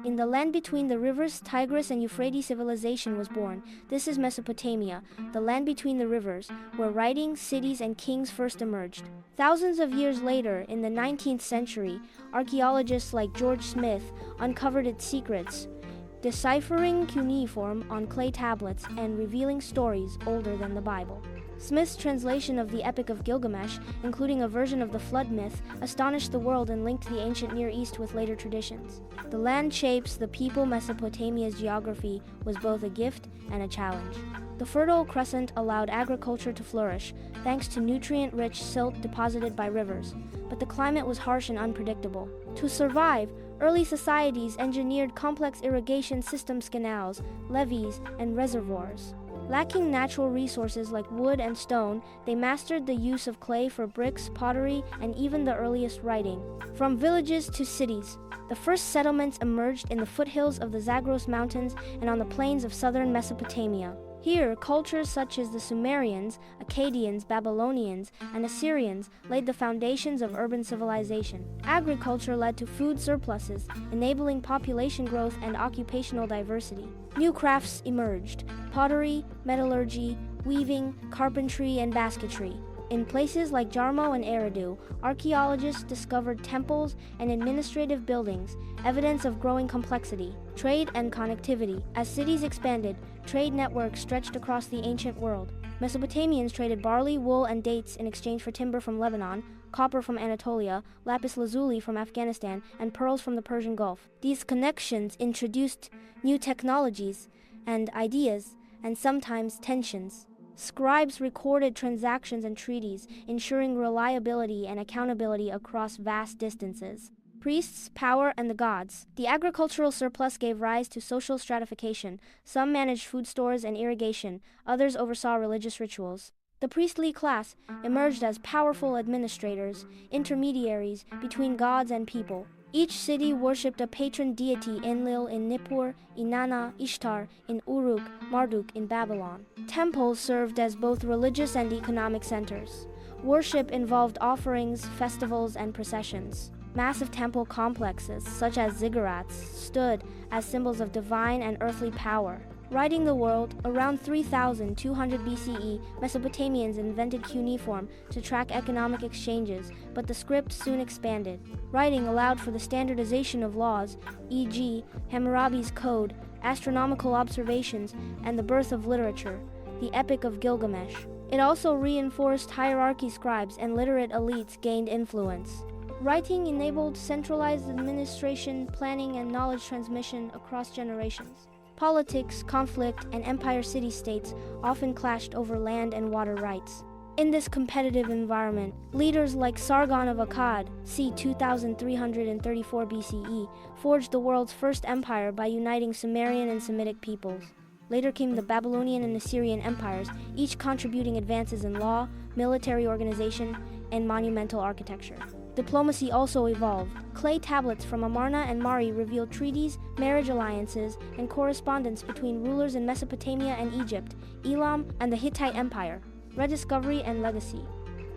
In the land between the rivers, Tigris and Euphrates civilization was born. This is Mesopotamia, the land between the rivers, where writing, cities, and kings first emerged. Thousands of years later, in the 19th century, archaeologists like George Smith uncovered its secrets, deciphering cuneiform on clay tablets and revealing stories older than the Bible. Smith's translation of the Epic of Gilgamesh, including a version of the flood myth, astonished the world and linked the ancient Near East with later traditions. The land shapes the people. Mesopotamia's geography was both a gift and a challenge. The Fertile Crescent allowed agriculture to flourish, thanks to nutrient-rich silt deposited by rivers, but the climate was harsh and unpredictable. To survive, early societies engineered complex irrigation systems, canals, levees, and reservoirs. Lacking natural resources like wood and stone, they mastered the use of clay for bricks, pottery, and even the earliest writing. From villages to cities, the first settlements emerged in the foothills of the Zagros Mountains and on the plains of southern Mesopotamia. Here, cultures such as the Sumerians, Akkadians, Babylonians, and Assyrians laid the foundations of urban civilization. Agriculture led to food surpluses, enabling population growth and occupational diversity. New crafts emerged: pottery, metallurgy, weaving, carpentry, and basketry. In places like Jarmo and Eridu, archaeologists discovered temples and administrative buildings, evidence of growing complexity. Trade and connectivity. As cities expanded, trade networks stretched across the ancient world. Mesopotamians traded barley, wool, and dates in exchange for timber from Lebanon, copper from Anatolia, lapis lazuli from Afghanistan, and pearls from the Persian Gulf. These connections introduced new technologies and ideas, and sometimes tensions. Scribes recorded transactions and treaties, ensuring reliability and accountability across vast distances. Priests, power, and the gods. The agricultural surplus gave rise to social stratification. Some managed food stores and irrigation, others oversaw religious rituals. The priestly class emerged as powerful administrators, intermediaries between gods and people. Each city worshipped a patron deity: Enlil in Nippur, Inanna, Ishtar in Uruk, Marduk in Babylon. Temples served as both religious and economic centers. Worship involved offerings, festivals, and processions. Massive temple complexes, such as ziggurats, stood as symbols of divine and earthly power. Writing the world, around 3200 BCE, Mesopotamians invented cuneiform to track economic exchanges, but the script soon expanded. Writing allowed for the standardization of laws, e.g., Hammurabi's Code, astronomical observations, and the birth of literature, the Epic of Gilgamesh. It also reinforced hierarchy. Scribes and literate elites gained influence. Writing enabled centralized administration, planning, and knowledge transmission across generations. Politics, conflict, and empire city-states often clashed over land and water rights. In this competitive environment, leaders like Sargon of Akkad, c. 2334 BCE, forged the world's first empire by uniting Sumerian and Semitic peoples. Later came the Babylonian and Assyrian empires, each contributing advances in law, military organization, and monumental architecture. Diplomacy also evolved. Clay tablets from Amarna and Mari revealed treaties, marriage alliances, and correspondence between rulers in Mesopotamia and Egypt, Elam, and the Hittite Empire. Rediscovery and legacy.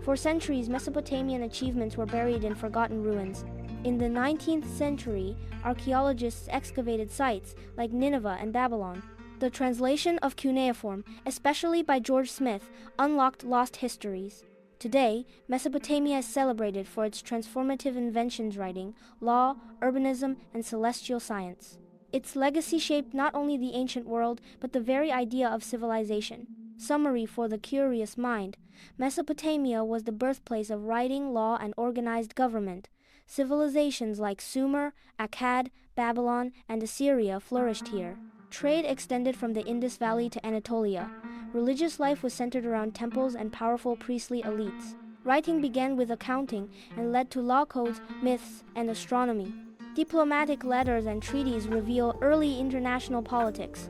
For centuries, Mesopotamian achievements were buried in forgotten ruins. In the 19th century, archaeologists excavated sites like Nineveh and Babylon. The translation of cuneiform, especially by George Smith, unlocked lost histories. Today, Mesopotamia is celebrated for its transformative inventions: writing, law, urbanism, and celestial science. Its legacy shaped not only the ancient world, but the very idea of civilization. Summary for the curious mind: Mesopotamia was the birthplace of writing, law, and organized government. Civilizations like Sumer, Akkad, Babylon, and Assyria flourished here. Trade extended from the Indus Valley to Anatolia. Religious life was centered around temples and powerful priestly elites. Writing began with accounting and led to law codes, myths, and astronomy. Diplomatic letters and treaties reveal early international politics.